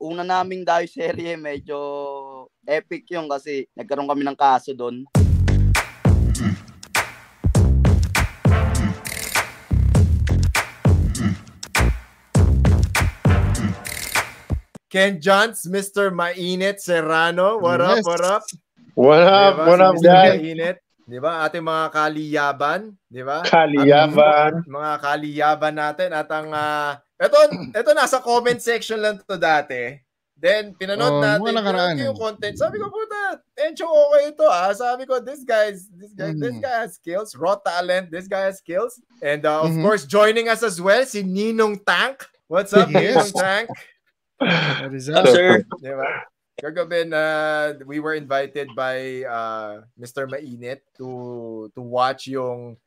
una naming dayo serye, medyo epic yung kasi nagkaroon kami ng kaso doon. Ken Johns, Mr. Mainit Serrano. What up, what up? What up, diba? what up, guys? Mainit. Diba? Ating mga kaliyaban. Diba? Kaliyaban. Mga kaliyaban natin. At ang, ito nasa comment section lang to dati. Then, pinanood natin yung content. Sabi ko, puta, Encho, okay ito Sabi ko, this guy has skills. Raw talent. This guy has skills. And of course, joining us as well, si Ninong Tank. What's up, Ninong Tank? What is up, sir? Diba? Kagabi we were invited by Mr. Mainit to watch yung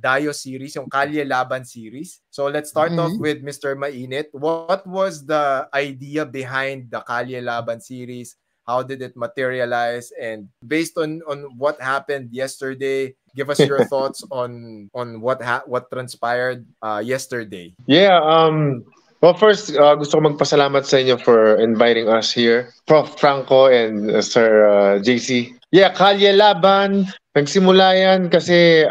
Dayo series, yung Kalye Laban series. So let's start off with Mr. Mainit. What was the idea behind the Kalye Laban series? How did it materialize? And based on what happened yesterday, give us your thoughts on what transpired yesterday. Yeah, well, first, gusto ko magpasalamat sa inyo for inviting us here. Prof. Franco and Sir JC. Yeah, Kalye Laban. Nagsimula yan kasi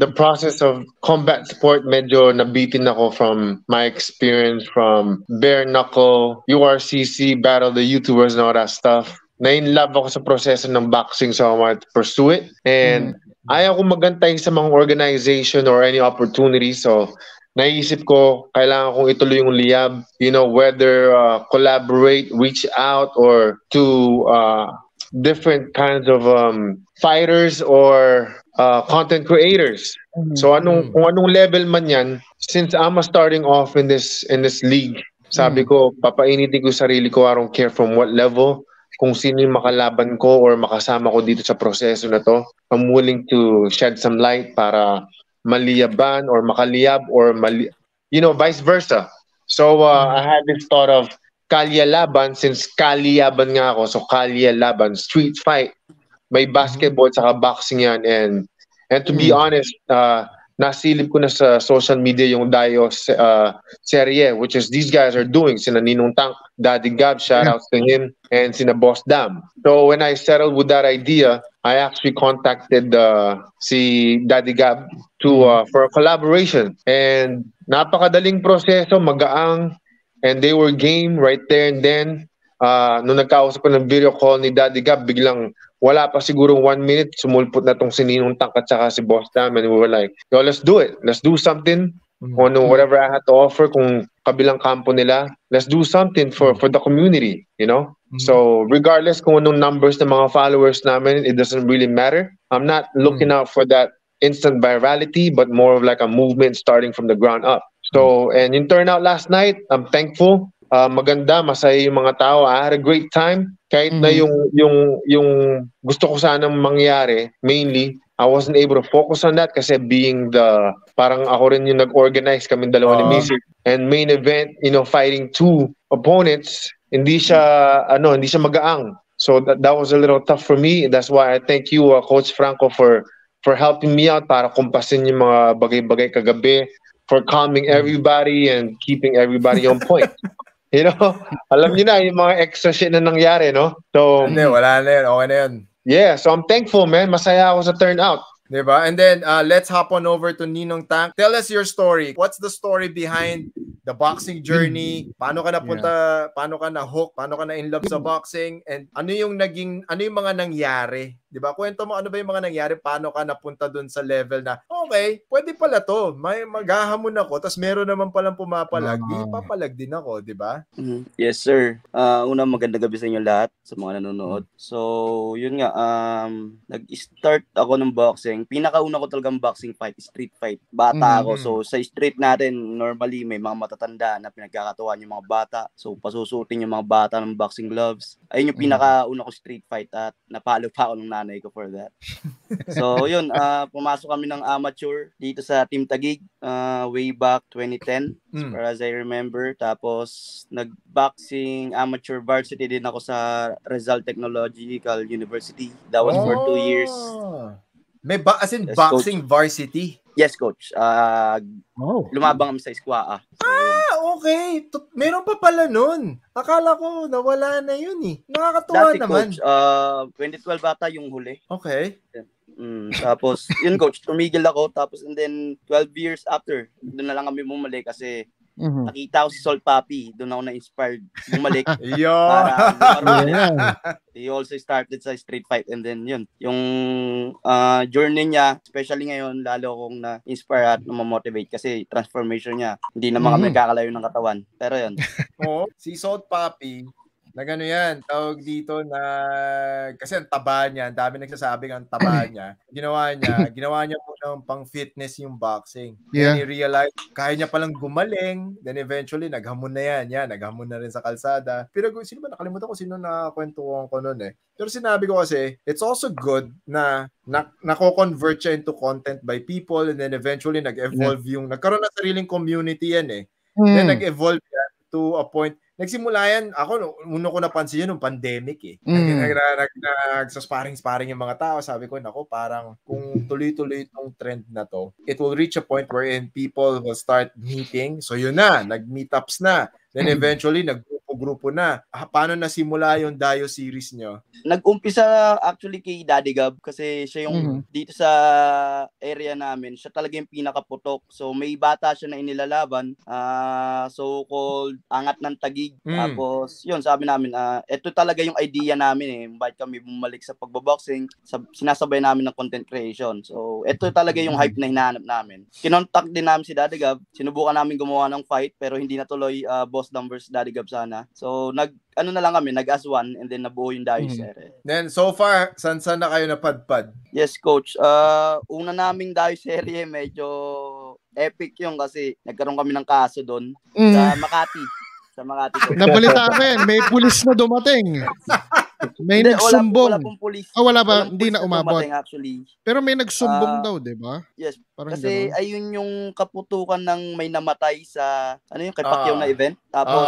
the process of combat sport, medyo nabitin ako from my experience from bare knuckle, URCC, battle the YouTubers and all that stuff. Na-in-love ako sa proseso ng boxing, so I wanted to pursue it. And ayaw ko magantay sa mga organization or any opportunity, so naisip ko, kailangan kong ituloy yung liyab, whether collaborate, reach out, or to different kinds of fighters or content creators. So kung anong level man yan, since I'm starting off in this league, sabi ko, papainitin ko sarili ko, I don't care from what level, kung sino yung makalaban ko or makasama ko dito sa proseso na to. I'm willing to shed some light para maliyaban or makaliyab or vice versa. So I had this thought of Kalye Laban since kaliyaban nga ako. So Kalye Laban, street fight. May basketball saka boxing yan. And to be honest, nasilip ko na sa social media yung Dayo serye, which is these guys are doing. Sina Ninong Tank, Daddy Gab, shout out to him, and sina Boss Dam. So when I settled with that idea, I actually contacted si Daddy Gab for a collaboration. And napakadaling proseso, magaang, and they were game right there and then. Nung nagkausap ko ng video call ni Daddy Gab, biglang wala pa siguro 1 minute, sumulpot na tong si Ninong Tank at saka si Boss Dam, and we were like, yo, let's do it. Let's do something. On whatever I had to offer, kung kabilang kampo nila, let's do something for the community, So regardless kung anong numbers ng mga followers namin, it doesn't really matter. I'm not looking out for that instant virality, but more of like a movement starting from the ground up. So, and yung turnout last night, I'm thankful. Maganda, masaya yung mga tao. I had a great time. Kahit na yung gusto ko sanang mangyari, mainly, I wasn't able to focus on that kasi being parang ako rin yung nag-organize kami dalawa ni Missy. And main event, fighting two opponents, hindi siya magaang. So that was a little tough for me. That's why I thank you, Coach Franco, for helping me out para kumpasin yung mga bagay-bagay kagabi, for calming everybody and keeping everybody on point. Alam niyo na yung mga extra shit na nangyari, no? So, wala na yun. Okay na yun. Yeah, so I'm thankful, man. Masaya ako sa turnout. Diba? And then, let's hop on over to Ninong Tank. Tell us your story. What's the story behind the boxing journey? Paano ka napunta, paano ka na-hook, paano ka na-in love sa boxing? And ano yung mga nangyari? Diba? Kwento mo, ano ba yung mga nangyari? Paano ka napunta dun sa level na, okay, pwede pala to. May maghahamon ako, tapos meron naman palang pumapalag. Di papalag din ako, diba? Yes, sir. Una, magandang gabi sa inyo lahat, sa mga nanonood. So, yun nga, nag-start ako ng boxing. Pinakauna ko talagang boxing fight, street fight. Bata ako. So, sa street natin, normally, may mga matatanda na pinagkakatuwaan yung mga bata. So, pasusutin yung mga bata ng boxing gloves. Ayun yung pinakauna ko street fight at napalo pa ako ng nanay ko for that. So, yun, pumasok kami ng amateur dito sa Team Taguig way back 2010, as far as I remember. Tapos, nag-boxing amateur varsity din ako sa Rizal Technological University. That was for 2 years. May as in yes, boxing coach. Varsity? Yes, coach. Lumabang kami sa Eskwaa. So, Okay. Meron pa pala nun. Akala ko nawala na yun eh. Nakakatuwa Dati, naman. coach, 2012 bata yung huli. Okay. Tapos, yun coach, tumigil ako. Tapos, and then, 12 years after, doon na lang kami bumalik kasi nakita ko si Salt Papi. Doon ako na-inspired bumalik. Para lumaro. He also started sa street fight and then yun. Yung journey niya, especially ngayon, lalo akong na-inspire at na-motivate kasi transformation niya. Hindi naman kami kakalayo ng katawan. Pero yun. Si Salt Papi, na gano'n yan, tawag dito na, kasi ang taba niya, ang dami nagsasabing ang taba niya, ginawa niya po ng pang-fitness yung boxing. Yeah. Then he-realized, kaya niya palang gumaling, then eventually, naghamon na yan, naghamon na rin sa kalsada. Pero sino ba, nakalimutan ko sino nakakwentuhan ko nun eh. Pero sinabi ko kasi, it's also good na nako-convert siya into content by people and then eventually nag-evolve yung, nagkaroon na sariling community yan eh. Then nag-evolve yan to a point. Nagsimula yan, ako, uno ko napansin yun nung pandemic eh. Nagsasparing-sparing yung mga tao. Sabi ko, nako, parang kung tuloy-tuloy itong trend na to, it will reach a point wherein people will start meeting. So yun na, nag-meetups na. Then eventually, nag-grupo na. Paano nasimula yung Dayo series nyo? Nag-umpisa actually kay Daddy Gab kasi siya yung dito sa area namin, siya talaga yung pinakaputok. So may bata siya na inilalaban, so-called angat ng tagig. Tapos yun, sabi namin, ito talaga yung idea namin eh. Bakit kami bumalik sa pagbaboxing, sinasabay namin ng content creation. So ito talaga yung hype na hinahanap namin. Kinontak din namin si Daddy Gab, sinubukan namin gumawa ng fight pero hindi natuloy. Boss Dam versus Daddy Gab sana. So ano na lang kami, nag-as one and then nabuo yung Dayo series. Then so far, saan na kayo napadpad? Yes, coach. Una naming Dayo series, medyo epic yung kasi nagkaroon kami ng kaso doon sa Makati. Nabalita ko yan, may pulis na dumating. May nagsumbong. Wala pong pulis. Wala ba? Hindi na umabot. Actually. Pero may nagsumbong daw, di ba? Yes. Parang kasi ganun. ayun yung kaputukan ng may namatay sa kay Pacquiao na event. Tapos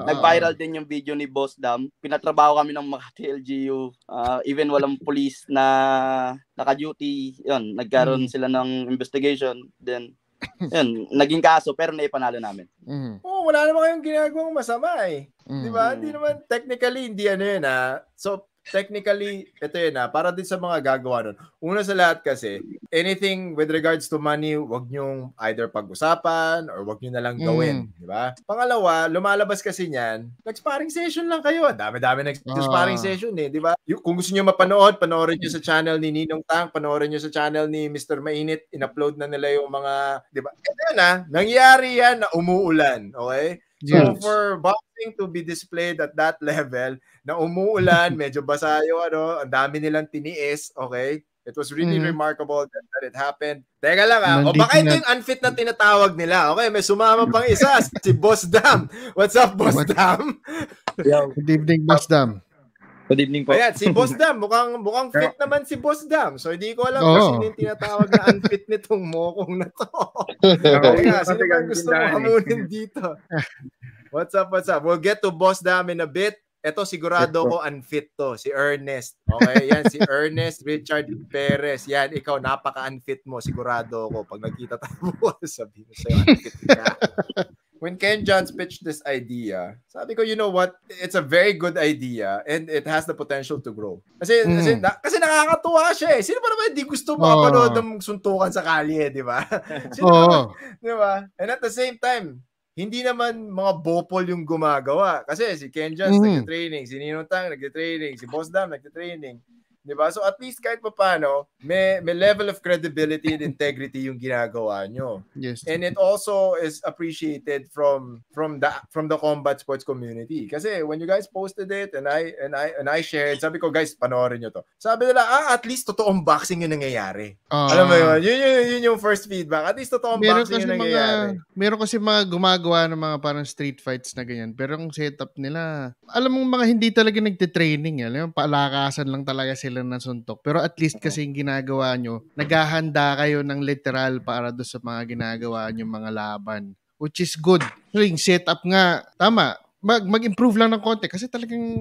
nag-viral din yung video ni Boss Dam. Pinatrabaho kami ng Makati LGU. Even walang pulis na naka-duty. Yun, nagkaroon sila ng investigation. Then yun, naging kaso pero naipanalo namin. Wala naman kayong ginagawang masama eh. Di ba? Hindi naman, technically, hindi ano yun So, technically, ito yun para din sa mga gagawa nun. Una sa lahat kasi, anything with regards to money, wag nyong either pag-usapan or wag nyo na lang gawin. Di ba? Pangalawa, lumalabas kasi niyan, nag-sparring session lang kayo. Dami-dami nag-sparring session eh. Di ba? Kung gusto nyo mapanood, panoorin nyo sa channel ni Ninong Tang, panoorin nyo sa channel ni Mr. Mainit, in-upload na nila yung mga, di ba? Ito yun nangyari yan na umuulan. Okay? So, for boxing to be displayed at that level, na umuulan, medyo basa yung ang dami nilang tiniis, okay? It was really remarkable that it happened. Teka lang o baka ito yung unfit na tinatawag nila. Okay, may sumama pang isa, si Boss Dam. What's up, Boss Dam? Good evening, Boss Dam. Good evening po. Ayan, si Boss Dam, mukhang fit naman si Boss Dam. So, hindi ko alam kung sino yung tinatawag na unfit nitong mokong na to. Okay, sino ba gusto mo hamunin dito? What's up? We'll get to Boss Dam in a bit. Ito, sigurado ko unfit to. Si Ernest. Okay, yan. Si Ernest Richard Perez. Yan, ikaw, napaka-unfit mo. Sigurado ko. Pag nagkita tayo, sabihin mo sa'yo, unfit ka. When Ken Johns pitched this idea, sabi ko, you know what? It's a very good idea and it has the potential to grow. Kasi nakakatuwa siya eh. Sino pa naman hindi gusto makapanood ng suntukan sa kalye, di ba? Di ba? And at the same time, hindi naman mga bopol yung gumagawa. Kasi si Ken Johns nag-training, si Ninong Tang nag-training, si Boss Dam nag-training. Diba? So at least kahit paano, may level of credibility and integrity yung ginagawa nyo. Yes. And it also is appreciated from the combat sports community. Kasi when you guys posted it and I shared, sabi ko, guys, panoorin nyo to. Sabi nila, at least totoong boxing yung nangyayari. Alam mo yun? Yun yung first feedback. At least totoong boxing yung nangyayari. Meron kasi mga gumagawa ng mga parang street fights na ganyan. Pero ang setup nila, alam mo mga hindi talaga nagtitraining. Alam mo, palakasan lang talaga sila ng suntok. Pero at least kasi yung ginagawa nyo, naghahanda kayo ng literal para doon sa mga ginagawa nyo mga laban. Which is good. So yung setup nga, tama. mag-improve lang ng konti kasi talagang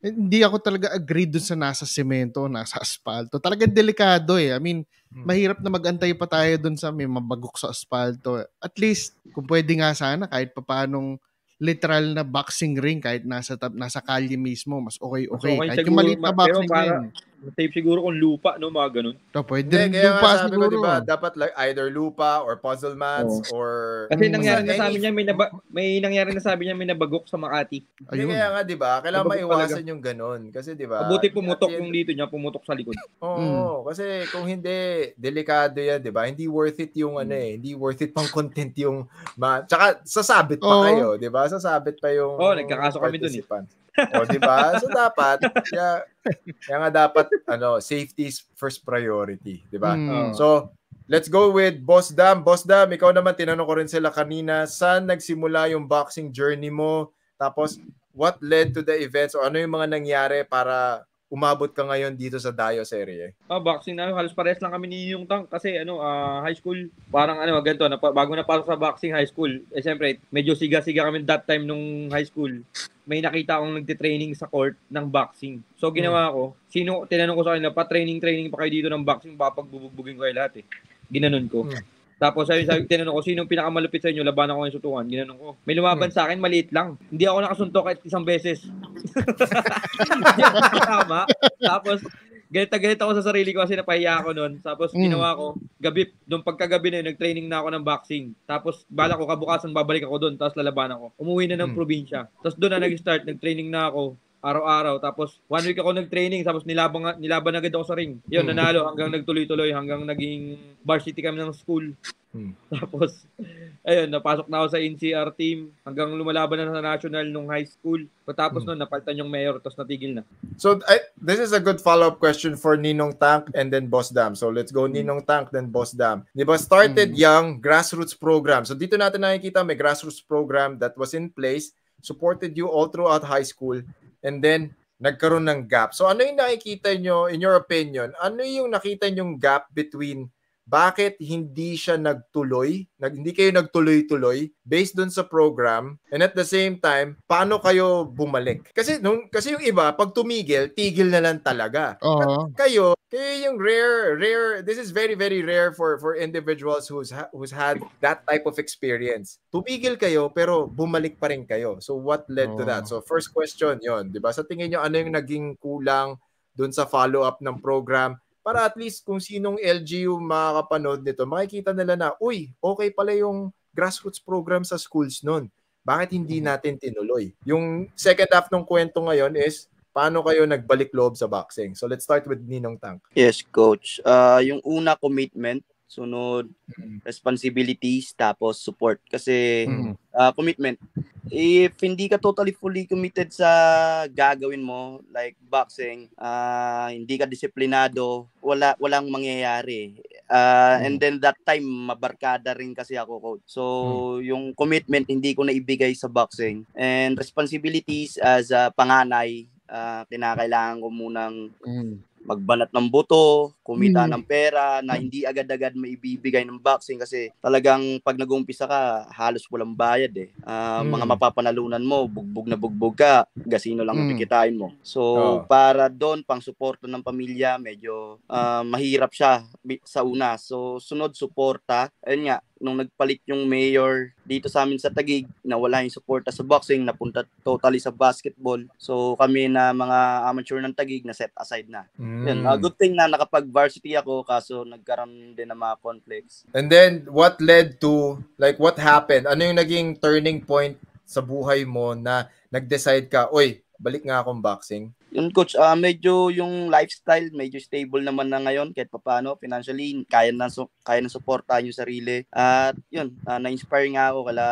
hindi ako talaga agree dun sa nasa semento, nasa asfalto. Talagang delikado I mean, mahirap na mag-antay pa tayo dun sa may mabagok sa asfalto. At least, kung pwede nga sana, kahit papaanong literal na boxing ring, kahit nasa kalye mismo, mas okay. Kahit yung siguro, maliit na boxing ring. Safe siguro kung lupa, no, mga ganun. Pwede Hindi, rin kaya lupa nga sabi siguro. ko, diba, dapat like either lupa or puzzle mats or... Kasi nangyari na sa amin niya, may nangyari na sabi niya may nabagok sa Makati. Hindi, kaya nga, diba, kailangan maiwasan yung ganun. Kasi, diba... Mabuti pumutok yung dito niya, pumutok sa likod. Oo, kasi kung hindi, delikado yan, diba? Hindi worth it yung hindi worth it pang content yung... Tsaka, sasabit pa kayo, diba? Sasabit pa yung... nagkakaso kami dun diba? So, dapat, kaya nga dapat, safety is first priority, diba? So, let's go with Boss Dam. Boss Dam, ikaw naman, tinanong ko rin sila kanina, saan nagsimula yung boxing journey mo? Tapos, what led to the events? O ano yung mga nangyari para umabot ka ngayon dito sa Dayo Serie? Boxing na, halos parehas lang kami ni yung Tank kasi high school, parang ganito, bago napasok sa boxing high school, siyempre, medyo siga-siga kami that time nung high school. May nakita akong nagte-training sa court ng boxing. So, ginawa ko, tinanong ko sa kanila, training pa kayo dito ng boxing, papagbubugin ko kayo lahat Ginanon ko. Tapos, tinanong ko, sinong pinakamalupit sa inyo, laban ako ng sutukan. Ginanon ko. May lumaban sa akin, maliit lang. Hindi ako nakasuntok kahit isang beses. Hindi ako nakasama. Tapos, galit ako sa sarili ko kasi napahiya ako noon. Tapos, ginawa ko, pagkagabi na yun, nag-training na ako ng boxing. Tapos, bala ko, kabukasan, babalik ako doon. Tapos, lalaban ako. Umuwi na ng probinsya. Tapos, doon na nag-start, nag-training na ako. Araw-araw. Tapos, 1 week ako nag-training. Tapos, nilaban agad ako sa ring. Yun, nanalo hanggang nagtuloy-tuloy. Hanggang naging varsity kami ng school. Tapos, ayun, napasok na ako sa NCR team. Hanggang lumalaban na sa national nung high school. Tapos nun, napalitan yung mayor. Tapos, natigil na. So, this is a good follow-up question for Ninong Tank and then Boss Dam. So, let's go Ninong Tank, then Boss Dam. Di ba, started young grassroots program. So, dito natin nakikita may grassroots program that was in place, supported you all throughout high school. And then, nagkaroon ng gap. So, ano yung nakikita nyo, in your opinion, ano yung nakita nyong gap between bakit hindi siya nagtuloy, hindi kayo nagtuloy-tuloy based dun sa program, and at the same time, paano kayo bumalik? Kasi yung iba, pag tumigil, tigil na lang talaga. Kayo yung rare, this is very, very rare for individuals who's had that type of experience. Tumigil kayo, pero bumalik pa rin kayo. So, what led to that? So, first question yon, di ba? Sa tingin nyo, ano yung naging kulang dun sa follow-up ng program? Para at least kung sinong LGU makakapanood nito, makikita nila na, okay pala yung grassroots program sa schools nun. Bakit hindi natin tinuloy? Yung second half ng kwento ngayon is, paano kayo nagbalik loob sa boxing? So let's start with Ninong Tank. Yes, Coach. Yung una, commitment. Sunod, responsibilities, tapos support. Kasi commitment, if hindi ka totally fully committed sa gagawin mo, like boxing, hindi ka disiplinado, walang mangyayari. And then that time, mabarkada rin kasi ako, Coach. So, yung commitment, hindi ko naibigay sa boxing. And responsibilities as a panganay, kinakailangan ko munang magbanat ng buto, kumita ng pera na hindi agad-agad maibibigay ng boxing kasi talagang pag nag-uumpisa ka, halos walang bayad Mga mapapanalunan mo, bugbog ka, gasino lang pikitain mo. So, para doon, pang suporta ng pamilya, medyo mahirap siya sa una. So, sunod, suporta. Ayun nga, nung nagpalit yung mayor dito sa amin sa Taguig, nawala yung suporta sa boxing, napunta totally sa basketball. So kami na mga amateur ng Taguig na set aside na. Yun, good thing na nakapag-varsity ako kaso nagkaroon din ng mga conflicts. And then what led to, like what happened? Ano yung naging turning point sa buhay mo na nag-decide ka, balik nga akong boxing? Yun, Coach, medyo yung lifestyle, medyo stable naman na ngayon kahit papaano, financially, kaya na suportahan yung sarili. At yun, na-inspire nga ako kala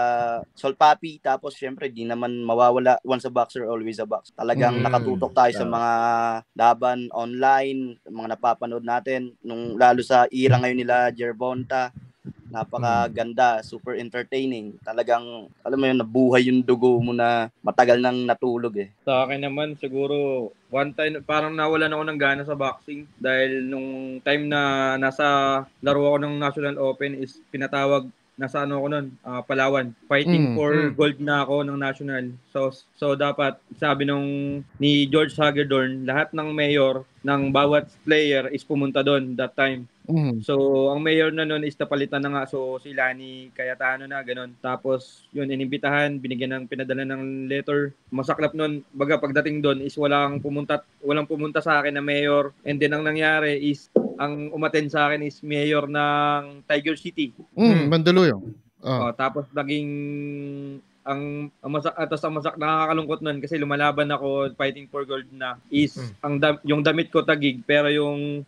Sol Papi, tapos syempre, di naman mawawala, once a boxer, always a boxer. Talagang nakatutok tayo sa mga laban online, mga napapanood natin, lalo sa era ngayon nila, Gervonta. Napakaganda, super entertaining. Talagang, alam mo yun, nabuhay yung dugo mo na matagal nang natulog Sa akin naman, siguro, one time, parang nawalan ako ng gana sa boxing dahil nung time na nasa laro ako ng National Open is pinatawag nasa ano ako noon, Palawan. Fighting for gold na ako ng national. So dapat sabi ni George Hagedorn, lahat ng mayor ng bawat player is pumunta doon that time. So, ang mayor na noon is napalitan na nga. So, si Lani Cayetano na, ganun. Tapos, yun, inimbitahan, pinadala ng letter. Masaklap noon, baga pagdating doon is walang pumunta sa akin na mayor. And then, ang nangyari is, ang umattend sa akin is mayor ng Tiger City. Mandaluyong. Tapos, naging nakakalungkot nun kasi lumalaban ako fighting for gold na is yung damit ko tagig pero yung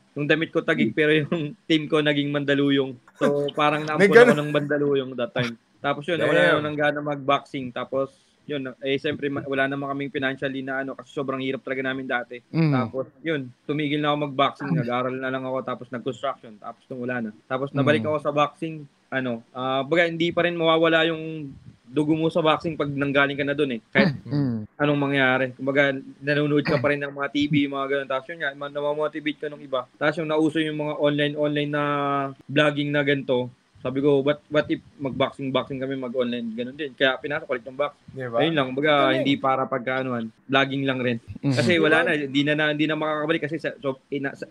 team ko naging Mandaluyong. So parang naampun ako ng Mandaluyong that time. Tapos yun, wala nang gana mag-boxing. Tapos yun, siyempre wala naman kaming financially na kasi sobrang hirap talaga namin dati. Tapos yun, tumigil na ako mag-boxing, nag-aral na lang ako tapos nag-construction, tapos nung wala na. Tapos nabalik ako sa boxing, baga hindi pa rin mawawala yung dugo mo sa boxing pag nanggaling ka na doon kahit anong mangyari. Kumbaga, nanonood ka pa rin ng mga TV, mga ganun. Tapos yun nga, namamotivate ka ng iba. Tapos yung nauso yung mga online na vlogging na ganito, sabi ko, what if mag-boxing kami, mag-online, ganun din. Kaya pinasok ulit yung box. Diba? Ayun lang, kumbaga, hindi para pagkaanuhan, vlogging lang rin. Kasi wala na, hindi na makakabalik kasi sa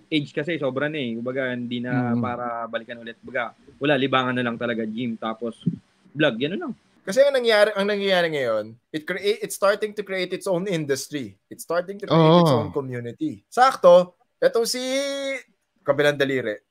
age kasi sobra na kumbaga, hindi na para balikan ulit. Kumbaga, wala, libangan na lang talaga, gym, tapos vlog, ganun lang. Kasi ang nangyayari ngayon, it's starting to create its own industry. It's starting to create its own community. Sakto, etong si kabilang daliri.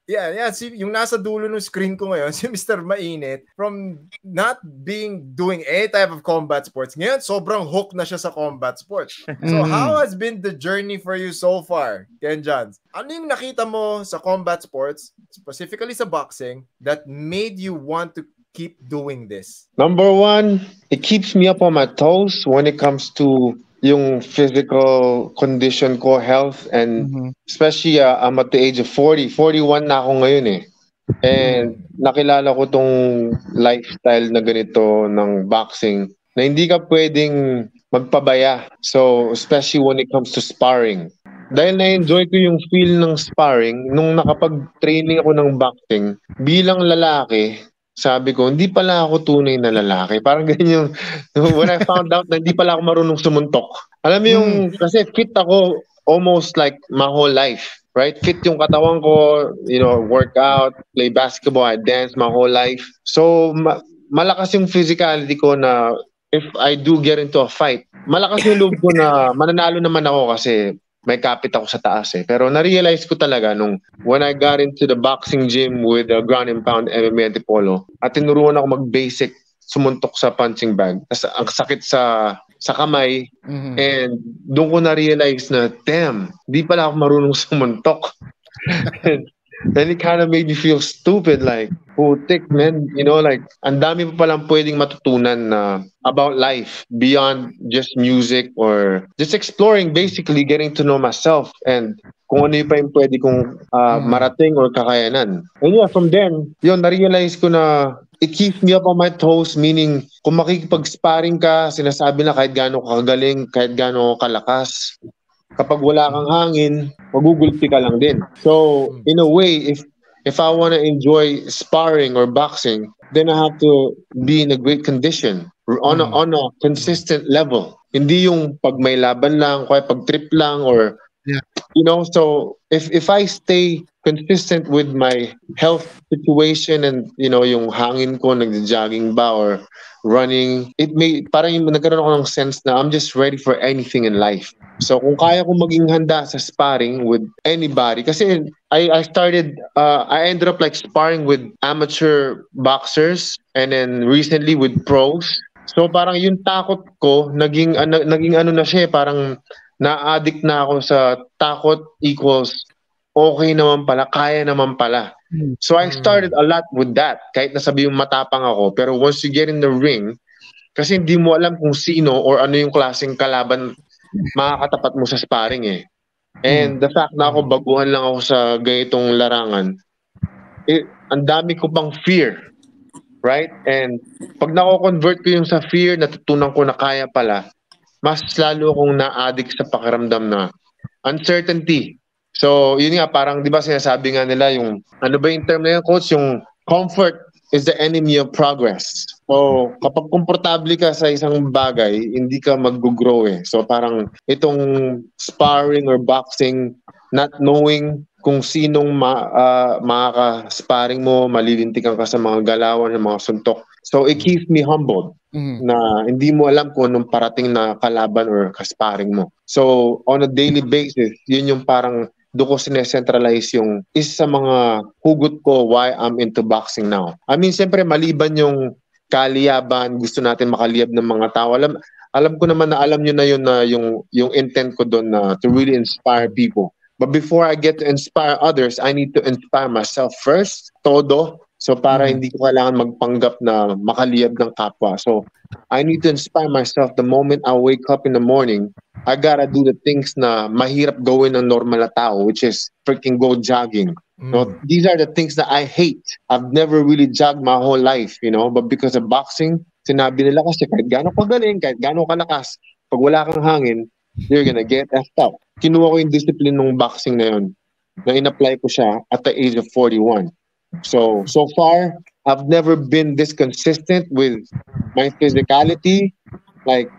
Yung nasa dulo ng screen ko ngayon, si Mr. Mainit, from not doing any type of combat sports, ngayon sobrang hook na siya sa combat sports. So how has been the journey for you so far, Ken Johns? Ano yung nakita mo sa combat sports, specifically sa boxing, that made you want to keep doing this? Number one, it keeps me up on my toes when it comes to yung physical condition ko, health, and especially I'm at the age of 41 na ako ngayon And nakilala ko tong lifestyle na ganito ng boxing na hindi ka pwedeng magpabaya. So, especially when it comes to sparring. Dahil na-enjoy ko yung feel ng sparring, nung nakapag-training ako ng boxing, bilang lalaki, sabi ko, hindi pala ako tunay na lalaki. Parang ganyan yung, when I found out na hindi pala ako marunong sumuntok. Alam mo yung, kasi fit ako almost like my whole life, right? Fit yung katawan ko, work out, play basketball, I dance my whole life. So, malakas yung physicality ko na if I do get into a fight, malakas yung loob ko na mananalo naman ako kasi may kapit ako sa taas Pero na-realize ko talaga when I got into the boxing gym with the ground and pound MMA Antipolo at tinuruan ako mag-basic sumuntok sa punching bag. Tapos ang sakit sa kamay and doon ko na-realize na, damn, di pala ako marunong sumuntok. And it kind of made me feel stupid, like, putik, man. Like, ang dami pa palang pwedeng matutunan about life beyond just music or just exploring, basically getting to know myself and kung ano pa yung pwede kong marating or kakayanan. And yeah, from then, na-realize ko na it keeps me up on my toes, meaning kung makikipag-sparring ka, sinasabi na kahit gaano kagaling, kahit gaano kalakas, kapag wala kang hangin, magugulpi ka lang din. So, in a way, if I want to enjoy sparring or boxing, then I have to be in a great condition on a consistent level. Hindi yung pag may laban lang, kaya pag trip lang or so if I stay consistent with my health situation and yung hangin ko, nagja-jogging ba or running, it may parang nagkaroon ako ng sense na I'm just ready for anything in life. So kung kaya ko maging handa sa sparring with anybody, kasi I ended up like sparring with amateur boxers and then recently with pros. So parang yung takot ko naging ano na siya, parang na-addict na ako sa takot equals okay naman pala, kaya naman pala. So I started a lot with that. Kahit nasabi yung matapang ako, pero once you get in the ring, kasi hindi mo alam kung sino or ano yung klaseng kalaban makakatapat mo sa sparring And the fact na ako baguhan lang ako sa ganitong larangan, ang dami ko pang fear. Right? And pag nako-convert ko yung sa fear, natutunan ko na kaya pala, mas lalo akong na-addict sa pakiramdam na uncertainty. So, yun nga, parang, di ba sinasabi nga nila yung, ano ba yung term na yun, coach? Yung comfort is the enemy of progress. So, kapag komportable ka sa isang bagay, hindi ka mag-grow eh. So, parang itong sparring or boxing, not knowing kung sinong makaka-sparring mo, malilintikan ka sa mga galawan, ng mga suntok. So, it keeps me humbled na hindi mo alam kung anong parating na kalaban or kasparing mo. So, on a daily basis, yun yung parang doon ko sinecentralize yung isa sa mga hugot ko why I'm into boxing now. I mean, siyempre, maliban yung kaliyaban, gusto natin makaliyab ng mga tao. Alam ko naman na alam nyo na yun na yung intent ko doon na to really inspire people. But before I get to inspire others, I need to inspire myself first, todo. So para hindi ko kailangan magpanggap na makaliyab ng kapwa. So I need to inspire myself the moment I wake up in the morning. I gotta do the things na mahirap gawin ng normal na tao, which is freaking go jogging. So these are the things that I hate. I've never really jogged my whole life, but because of boxing, sinabi nila kasi kahit gano'ng kagaling, kahit gano'ng kalakas, pag wala kang hangin, you're gonna get effed up. Kinuha ko yung discipline ng boxing na yun, na in-apply ko siya at the age of 41. So far, I've never been this consistent with my physicality. Like,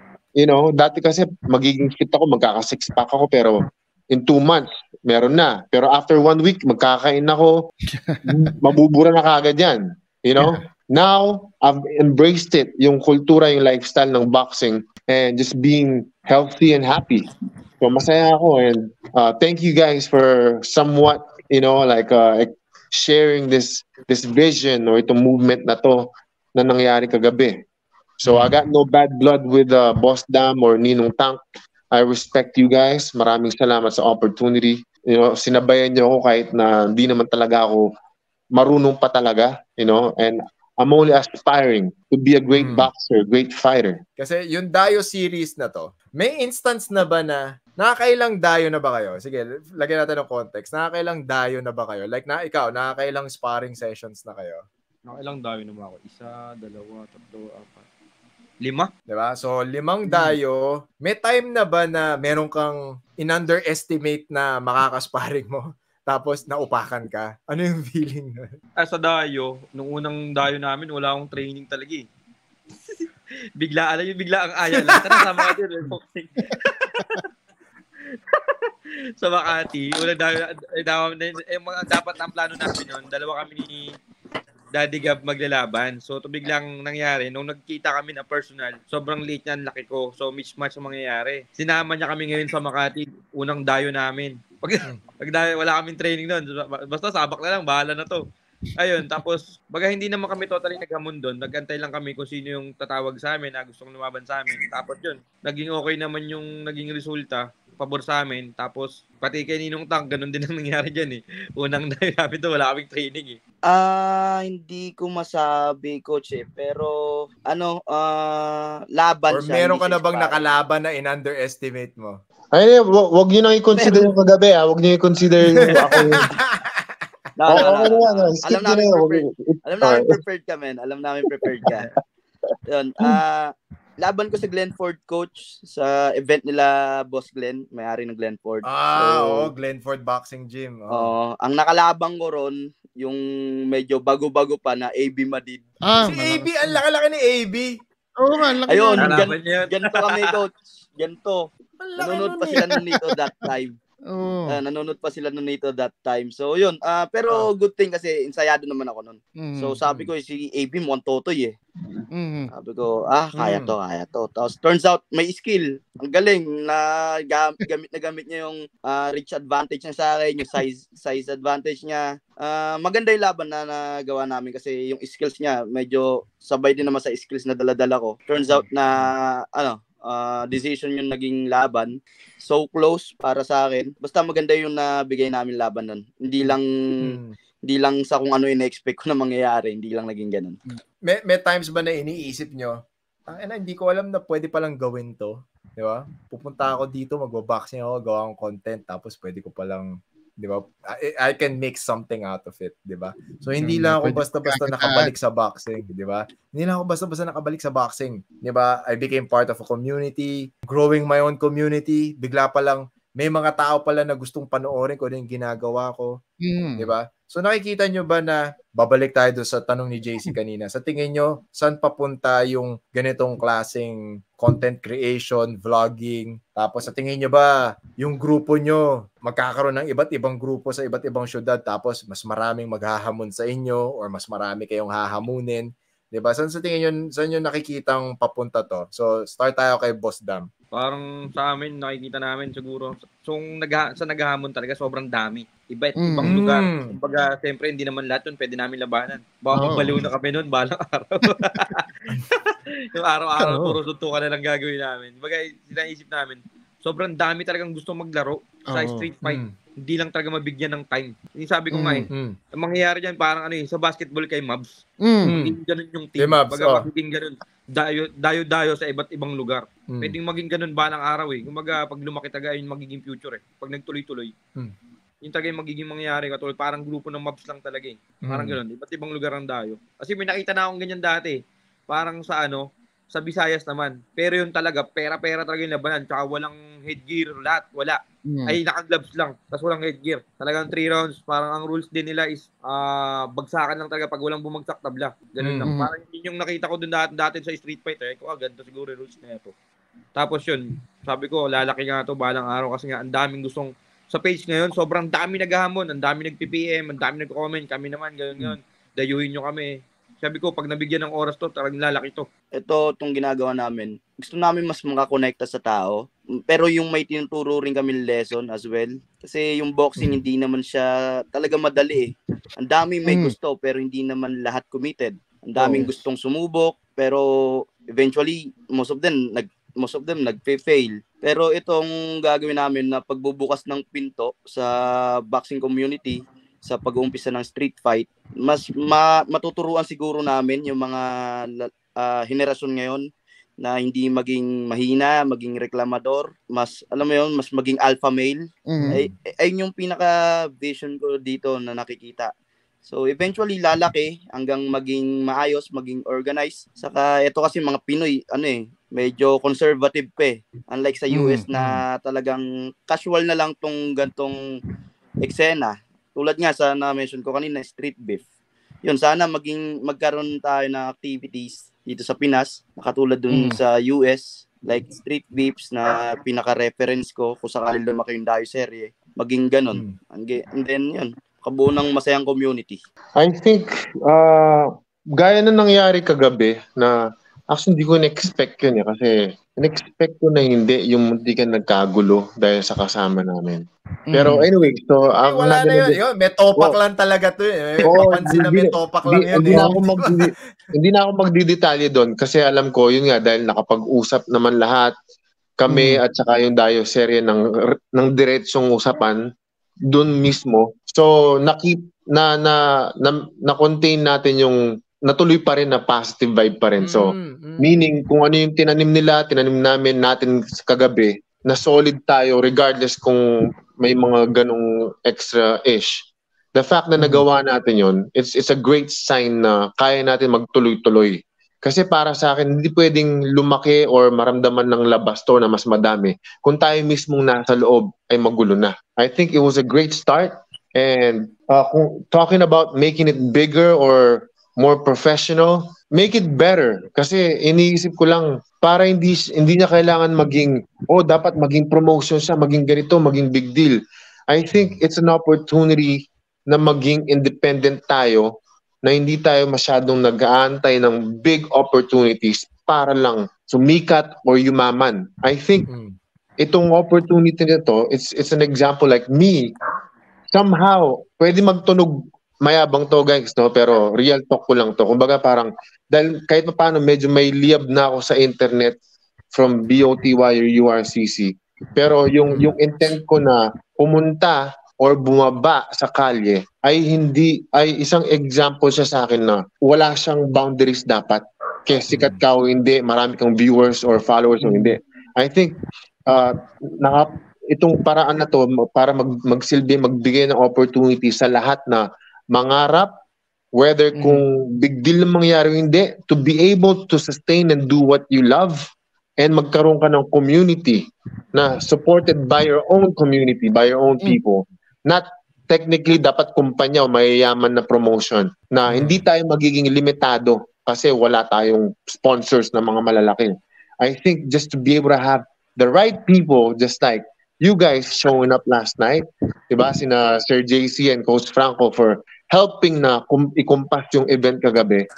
dati kasi magiging fit ako, magkaka-six-pack ako, pero in 2 months, meron na. Pero after 1 week, magkakain ako, mabubura na kagad yan. Now, I've embraced it, yung kultura, yung lifestyle ng boxing, and just being healthy and happy. So masaya ako, and thank you guys for somewhat, sharing this vision or itong movement na to na nangyari kagabi. So I got no bad blood with Boss Dam or Ninong Tank. I respect you guys. Maraming salamat sa opportunity. Sinabayan niyo ako kahit na hindi naman talaga ako marunong pa talaga, and I'm only aspiring to be a great boxer, great fighter. Kasi yung Dayo series na to, may instance na ba na nakakailang dayo na ba kayo? Sige, lagyan natin ng context. Nakakailang dayo na ba kayo? Like ikaw, nakakailang sparring sessions na kayo? Nakakailang dayo na ba ako? 1, 2, 3, 4, 5. 5? Diba? So, 5 dayo. May time na ba na meron kang in-underestimate na makakasparring mo? Tapos naupakan ka? Ano yung feeling na? Sa dayo, nung unang dayo namin, wala akong training talaga eh. bigla ang aya lang. Tara, sama ka din. Boxing. Sa Makati, dapat ang plano namin yun, 2 kami ni Daddy Gab maglalaban. So, ito biglang nangyari. Nung nagkita kami na personal, sobrang late niya ang laki ko. So, mismatch ang mangyayari. Sinama niya kami ngayon sa Makati, unang dayo namin. Pag wala kaming training doon, basta sabak na lang, bahala na to. Ayun, tapos, baga hindi naman kami totally naghamon doon. Nagantay lang kami kung sino yung tatawag sa amin na gustong lumaban sa amin. Tapos yun, naging okay naman yung naging resulta. Pabor sa amin. Tapos, pati kay Ninong Tank, ganun din ang nangyari dyan eh. Unang dayo namin to, wala kaming training eh. Hindi ko masabi, coach eh. Pero, laban Or siya. meron ka na bang nakalaban na in-underestimate mo? Ay, wag niyo nang i-consider yung kagabi, Wag niyo i-consider yung ako. Alam namin prepared ka, men. Alam namin prepared ka. Yun, laban ko sa Glenford, coach, sa event nila Boss Glenn, may-ari ng Glenford. Glenford Boxing Gym. Ang nakalabang ko ron, yung medyo bago-bago pa na AB Madid. Si AB, ang laki-laki ni AB. Oo nga, laki. Ayun, ganito kami, coach. Ganito. Nanonood pa sila nito that time. Nanonood pa sila nito that time. So, yun. Pero good thing kasi ensayado naman ako nun. So, sabi ko, si AB mukhang totoy eh. Sabi ko, kaya to. Tapos, turns out, may skill. Ang galing na gamit niya yung reach advantage niya sa akin, yung size advantage niya. Maganda yung laban na nagawa namin kasi yung skills niya, medyo sabay din naman sa skills na dala-dala ko. Turns out na, decision yung naging laban. So close para sa akin. Basta maganda yung nabigay namin laban nun. Hindi lang sa kung ano in-expect ko na mangyayari. Hindi lang naging ganun. May times ba na iniisip nyo, hindi ko alam na pwede palang gawin to. Di ba? Pupunta ako dito, magbaboxing ako, gawa akong content, tapos pwede ko palang, di ba? I can make something out of it, di ba? So, hindi lang ako basta-basta nakabalik sa boxing, di ba? Hindi lang ako basta-basta nakabalik sa boxing, di ba? I became part of a community, growing my own community. Bigla pa lang, may mga tao pala na gustong panoorin ko yung ginagawa ko. Di ba? So nakikita nyo ba na, babalik tayo doon sa tanong ni JC kanina, sa tingin nyo, saan papunta yung ganitong klaseng content creation, vlogging? Tapos sa tingin nyo ba, yung grupo nyo, magkakaroon ng iba't ibang grupo sa iba't ibang syudad, tapos mas maraming maghahamon sa inyo or mas marami kayong hahamunin? Diba? Saan sa tingin yun, saan yun nakikitang papunta to? So, start tayo kay Boss Dam. Parang sa amin, nakikita namin siguro, sa naghahamon talaga, sobrang dami. Iba't ibang lugar. Kumbaga, siyempre, hindi naman lahat yun pwede namin labanan. Baka magbaliw na kami nun, balang araw. Yung araw-araw, puro suntukan na lang gagawin namin. Kumbaga, sinaisip namin, sobrang dami talagang gusto maglaro sa street fight. Hindi lang talaga mabigyan ng time. Yung sabi ko nga ang mangyayari dyan, parang sa basketball kay Mavs. Magiging ganun yung team. Baga magiging ganun. Dayo-dayo sa iba't ibang lugar. Pwedeng maging ganun balang araw Kumbaga, pag lumaki taga, yun magiging future Pag nagtuloy-tuloy. Yung talaga yung magiging mangyayari. Katulad, parang grupo ng Mavs lang talaga Parang ganun. Iba't ibang lugar ang dayo. Kasi may nakita na akong ganyan dati. Parang sa sa Visayas naman. Pero yun talaga, pera-pera talaga yung labanan. Tsaka walang headgear, lahat. Wala. Ay, naka-gloves lang. Tapos walang headgear. Talagang 3 rounds. Parang ang rules din nila is bagsakan lang talaga pag walang bumagsak, tabla. Ganun lang. Parang yun yung nakita ko dun dati sa street fight. Ganito siguro yung rules na ito. Tapos yun, sabi ko, lalaki nga to balang araw kasi nga ang daming gustong sa page ngayon, sobrang dami naghahamon, ang dami nag-PPM, ang dami nag-comment, kami naman, ganyan. Dayuhin nyo kami. Sabi ko, pag nabigyan ng oras to, talagang lalaki to. Ito, itong ginagawa namin, gusto namin mas makakonekta sa tao. Pero yung may tinuturo rin kami lesson as well. Kasi yung boxing, hindi naman siya talaga madali Ang daming may gusto, pero hindi naman lahat committed. Ang daming gustong sumubok, pero eventually, most of them nagpe-fail. Pero itong gagawin namin na pagbubukas ng pinto sa boxing community, sa pag-uumpisa ng street fight, mas matuturuan siguro namin yung mga henerasyon ngayon na hindi maging mahina, maging reklamador, mas alam mo yun, mas maging alpha male. Ay yung pinaka vision ko dito na nakikita. So eventually lalaki hanggang maging maayos, maging organized. Saka ito kasi mga Pinoy, medyo conservative pa Unlike sa US na talagang casual na lang tong gantong eksena. Tulad nga sa na-mention ko kanina, street beef. Yun, sana magkaroon tayo ng activities dito sa Pinas, nakatulad dun sa US, like street beefs na pinaka-reference ko kung sakali lumaki yung Dayo serye, maging ganun. And then yun, kabuo ng masayang community. I think, gaya na nangyari kagabi na actually hindi ko na-expect yun kasi in-expect ko na hindi yung hindi ka nagkagulo dahil sa kasama namin. Pero anyway, so wala na yun. May topak lang talaga to papansin na may topak lang yun. Hindi na ako magdidetalye doon kasi alam ko yun nga dahil nakapag-usap naman lahat kami at saka yung Dayo serye ng diretsong usapan doon mismo. So na-contain natin yung natuloy pa rin na positive vibe pa rin. So meaning kung ano yung tinanim namin natin kagabi, na solid tayo regardless kung may mga ganong extra-ish. The fact na nagawa natin yon, it's a great sign na kaya natin magtuloy-tuloy. Kasi para sa akin, hindi pwedeng lumaki or maramdaman ng labas to na mas madami kung tayo mismong nasa loob ay magulo na. I think it was a great start. And kung talking about making it bigger or more professional, make it better. Kasi iniisip ko lang, para hindi niya kailangan maging, dapat maging promotion siya, maging ganito, maging big deal. I think it's an opportunity na maging independent tayo, na hindi tayo masyadong nag-aantay ng big opportunities para lang sumikat or yumaman. I think itong opportunity nito, it's an example like me, somehow, pwede magtunog mayabang to guys, no? Pero real talk ko lang to. Kumbaga parang, dahil kahit paano medyo may liyab na ako sa internet from BOTY or URCC. Pero yung intent ko na pumunta or bumaba sa kalye ay isang example siya sa akin na wala siyang boundaries dapat. Kaya sikat ka o hindi, marami kang viewers or followers o hindi. I think itong paraan na to para magbigay ng opportunity sa lahat na mangarap, whether kung big deal ang mangyari o hindi, to be able to sustain and do what you love, and magkaroon ka ng community na supported by your own community, by your own people. Not technically dapat kumpanya o mayayaman na promotion na hindi tayo magiging limitado kasi wala tayong sponsors na mga malalaki. I think just to be able to have the right people, just like you guys showing up last night, diba, sina Sir JC and Coach Franco for helping na ikumpas yung event kagabi.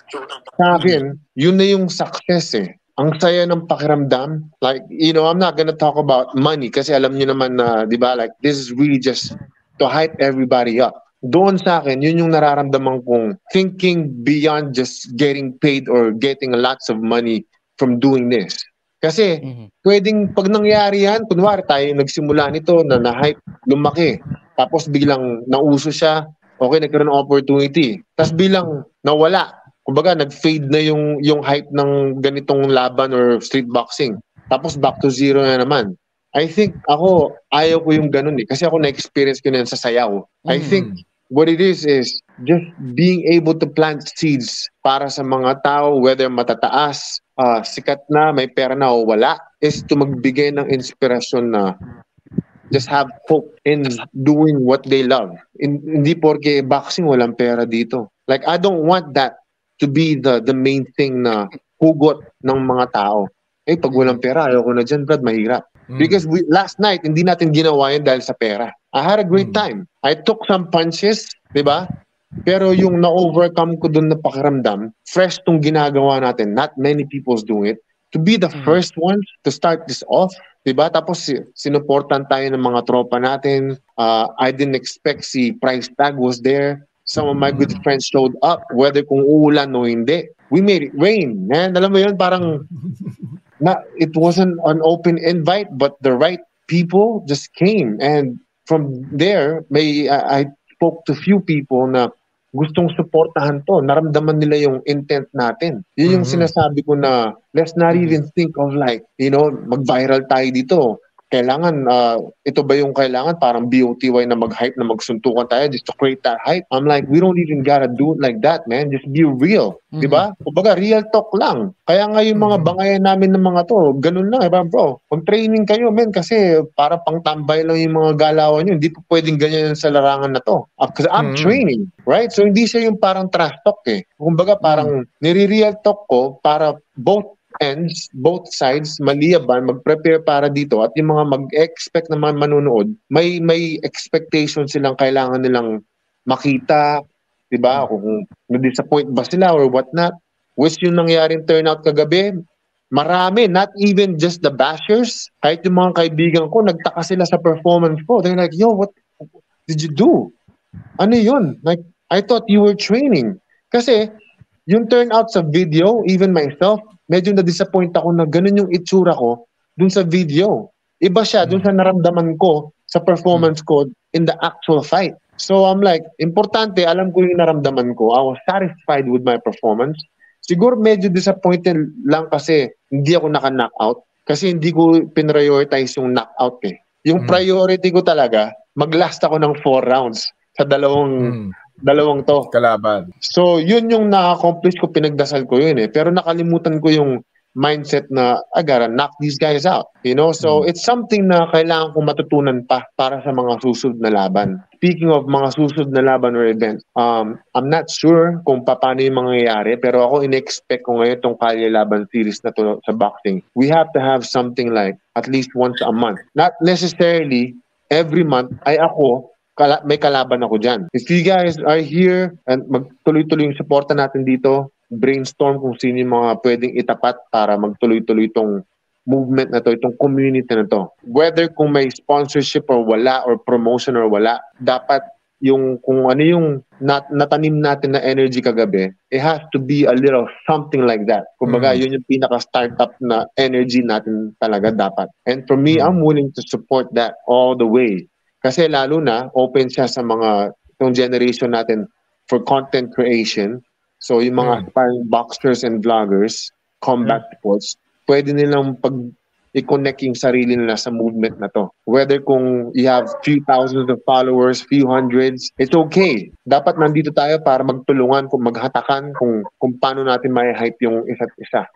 Sa akin, yun na yung success eh. Ang saya ng pakiramdam. Like, you know, I'm not gonna talk about money kasi alam nyo naman na, diba, like, this is really just to hype everybody up. Doon sa akin, yun yung nararamdaman kong thinking beyond just getting paid or getting lots of money from doing this. Kasi, pwedeng pag nangyari yan, kunwari tayo nagsimula nito na hype, lumaki. Tapos biglang nauso siya, okay, nagkaroon ng opportunity. Tapos bilang nawala. Kumbaga, nag-fade na yung hype ng ganitong laban or street boxing. Tapos back to zero na naman. I think ako, ayaw ko yung ganun eh. Kasi ako na-experience ko na yan sa sayaw. I think what it is just being able to plant seeds para sa mga tao, whether matataas, sikat na, may pera na o wala, is to magbigay ng inspirasyon na just have hope in doing what they love. Hindi porke boxing walang pera dito. Like, I don't want that to be the main thing na hugot ng mga tao. Eh, pag walang pera, ayoko na dyan, Brad, mahirap. Because last night, hindi natin ginawa yun dahil sa pera. I had a great time. I took some punches, di ba? Pero yung na-overcome ko dun na pakiramdam, fresh tong ginagawa natin. Not many people's doing it. To be the first ones to start this off, di ba? Tapos sinuportan tayo ng mga tropa natin. I didn't expect si Price Tag was there. Some of my good friends showed up, whether kung uulan o hindi. We made it rain, man. Alam mo yun, parang it wasn't an open invite, but the right people just came. And from there, I spoke to few people na gustong suportahan to. Naramdaman nila yung intent natin. Yun yung sinasabi ko na let's not even think of like, you know, mag-viral tayo dito. Kailangan, ito ba yung kailangan parang BOTY na mag-hype, na magsuntukan tayo just to create that hype? I'm like, we don't even gotta do it like that, man. Just be real. Diba? Kumbaga, real talk lang. Kaya nga yung mga bangayan namin ng mga to, ganun lang, diba, bro? Kung training kayo, man, kasi para pang tambay lang yung mga galawan nyo, hindi po pwedeng ganyan sa larangan na to. Because I'm training, right? So, hindi siya yung parang trash talk eh. Kumbaga, parang nire-real talk ko para both ends, both sides, maliyaban, mag-prepare para dito at yung mga mag-expect na mga manunood, may expectation silang kailangan nilang makita, diba? Kung na-disappoint ba sila or whatnot. Which yung nangyaring turnout kagabi, marami, not even just the bashers, kahit yung mga kaibigan ko, nagtaka sila sa performance ko. They're like, yo, what did you do? Ano yun? Like, I thought you were training. Kasi, yung turnout sa video, even myself, medyo na-disappoint ako na ganun yung itsura ko dun sa video. Iba siya dun sa naramdaman ko sa performance ko in the actual fight. So I'm like, importante, alam ko yung naramdaman ko. I was satisfied with my performance. Siguro medyo disappointed lang kasi hindi ako naka-knockout. Kasi hindi ko pinrioritize yung knockout eh. Yung priority ko talaga, mag-last ako ng 4 rounds sa dalawang to. Kalaban. So, yun yung na-accomplish ko, pinagdasal ko yun eh. Pero nakalimutan ko yung mindset na, I gotta knock these guys out. You know? So, it's something na kailangan kong matutunan pa para sa mga susunod na laban. Speaking of mga susunod na laban or events, I'm not sure kung paano yung mangyayari, pero ako in-expect ko ngayon itong Kalye Laban series na to sa boxing. We have to have something like at least once a month. Not necessarily every month ay ako may kalaban ako dyan. If you guys are here and magtuloy-tuloy yung suporta natin dito, brainstorm kung sino yung mga pwedeng itapat para magtuloy-tuloy itong movement na to, itong community na to. Whether kung may sponsorship or wala, or promotion or wala, dapat yung kung ano yung natanim natin na energy kagabi, it has to be a little something like that. Kumbaga, yun yung pinaka-startup na energy natin talaga dapat. And for me, I'm willing to support that all the way. Kasi lalo na, open siya sa mga itong generation natin for content creation. So yung mga aspiring boxers and vloggers, combat sports, pwede nilang i-connect yung sarili nila sa movement na to. Whether kung you have few thousands of followers, few hundreds, it's okay. Dapat nandito tayo para magtulungan, kung maghatakan, kung paano natin may hype yung isa't isa.